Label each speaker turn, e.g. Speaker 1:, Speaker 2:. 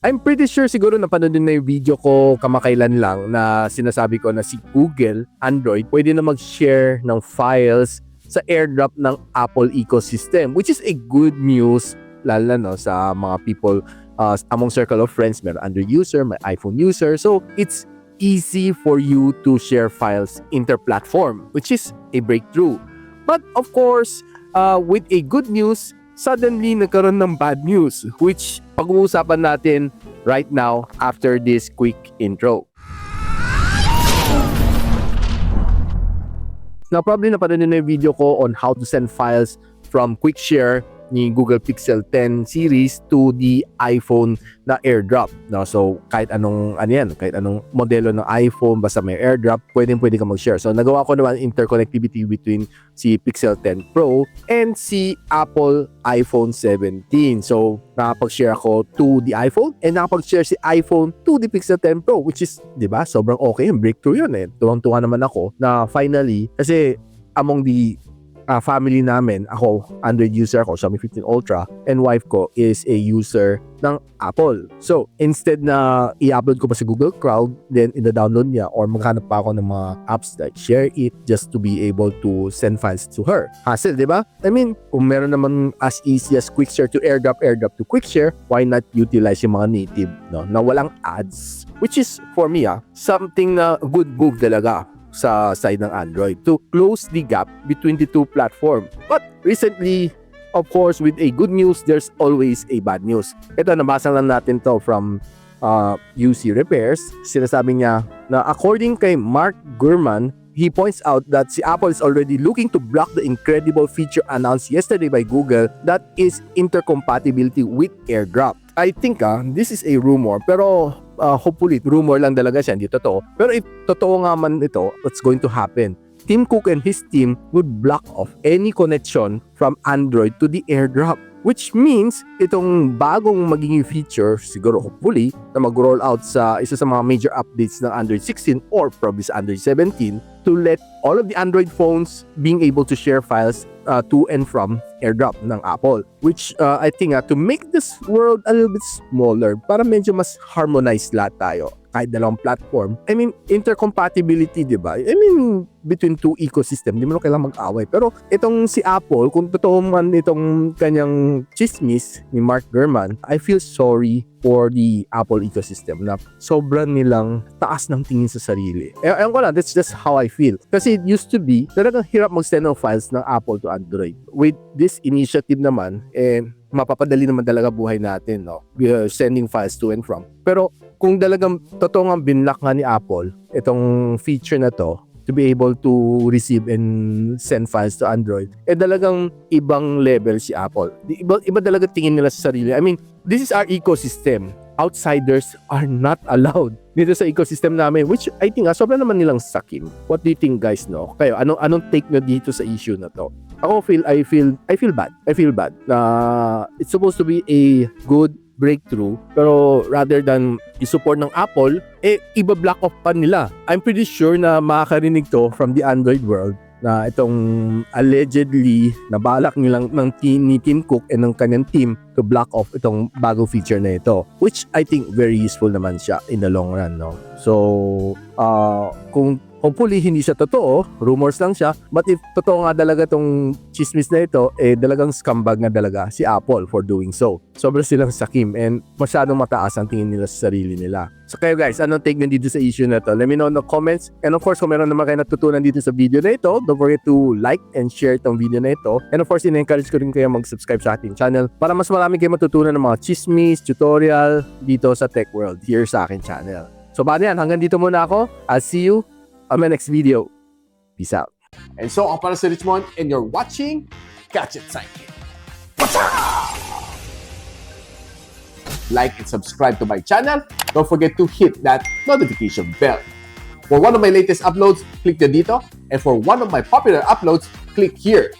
Speaker 1: I'm pretty sure siguro napanood din na yung video ko kamakailan lang na sinasabi ko na si Google, Android, pwede na mag-share ng files sa Airdrop ng Apple ecosystem, which is a good news lalo no sa mga people among circle of friends, may Android user, may iPhone user. So it's easy for you to share files inter-platform, which is a breakthrough. But of course, with a good news, suddenly nagkaroon ng bad news, which pag-uusapan natin right now after this quick intro. Now, probably napanood nyo na yung video ko on how to send files from Quickshare ni Google Pixel 10 series to the iPhone na AirDrop. No? So, kahit anong kahit anong modelo ng iPhone, basta may AirDrop, pwede ka mag-share. So, nagawa ko naman interconnectivity between si Pixel 10 Pro and si Apple iPhone 17. So, nakapag-share ako to the iPhone and nakapag-share si iPhone to the Pixel 10 Pro, which is, di ba, sobrang okay. Yung breakthrough yun eh. Tuwang-tuwa naman ako na finally, kasi among the family namin, ako, Android user ako, Xiaomi 15 Ultra, and wife ko is a user ng Apple. So, instead na i-upload ko pa sa Google Cloud, then i-download niya or maghanap pa ako ng mga apps like Share It just to be able to send files to her. Hassle, di ba? I mean, kung meron naman as easy as Quickshare to AirDrop, AirDrop to Quickshare, why not utilize yung mga native, no, na walang ads? Which is, for me, something na good move talaga sa side ng Android to close the gap between the two platform. But recently, of course, with a good news, there's always a bad news. Ito, nabasa lang natin to from UC Repairs. Sinasabi niya na according kay Mark Gurman, he points out that si Apple is already looking to block the incredible feature announced yesterday by Google that is intercompatibility with AirDrop. I think this is a rumor, pero hopefully rumor lang talaga siya, hindi totoo. Pero if totoo nga man ito, what's going to happen? Tim Cook and his team would block off any connection from Android to the AirDrop. Which means, itong bagong magiging feature, siguro hopefully, na mag-roll out sa isa sa mga major updates ng Android 16 or probably sa Android 17 to let all of the Android phones being able to share files to and from AirDrop ng Apple. Which I think to make this world a little bit smaller, para medyo mas harmonized lahat tayo. Kahit dalawang platform. I mean, intercompatibility, di ba? I mean, between two ecosystem, di mo na kailangan mag-away. Pero itong si Apple, kung totoo man itong kanyang chismis ni Mark Gurman, I feel sorry for the Apple ecosystem na sobrang nilang taas ng tingin sa sarili. Ewan ko lang, that's just how I feel. Kasi it used to be, talagang hirap mag-send ng files ng Apple to Android. With this initiative naman, mapapadali naman talaga buhay natin, no? We are sending files to and from. Pero kung talagang totoo nga binlock nga ni Apple itong feature na to to be able to receive and send files to Android, talagang ibang level si Apple. Iba talaga tingin nila sa sarili. I mean, this is our ecosystem. Outsiders are not allowed dito sa ecosystem namin, which I think sobrang naman nilang sakim. What do you think, guys, no? Kayo, anong take nyo dito sa issue na to? Ako I feel bad. I feel bad na it's supposed to be a good breakthrough, pero rather than i-support ng Apple, iba-block off pa nila. I'm pretty sure na makakarinig to from the Android world na itong allegedly nabalak nilang ni Tim Cook and ng kanyang team to block off itong bagong feature na ito, which I think very useful naman siya in the long run, no? So, kung hopefully hindi siya totoo, rumors lang siya, but if totoo nga talaga tong chismis na ito, dalagang scumbag nga talaga si Apple for doing so. Sobrang silang sakim and masyadong mataas ang tingin nila sa sarili nila. So kayo guys, anong take nyo dito sa issue na to? Let me know in the comments. And of course, kung meron naman kayo natutunan dito sa video na ito, don't forget to like and share itong video na ito. And of course, ina-encourage ko rin kayo mag-subscribe sa ating channel para mas marami kayo matutunan ng mga chismis, tutorial dito sa Tech World here sa aking channel. So paano yan? Hanggang dito muna ako. I'll see you on my next video. Peace out.
Speaker 2: And so, ako pala si Richmond and you're watching Gadget Sidekick. Like and subscribe to my channel. Don't forget to hit that notification bell. For one of my latest uploads, click the dito. And for one of my popular uploads, click here.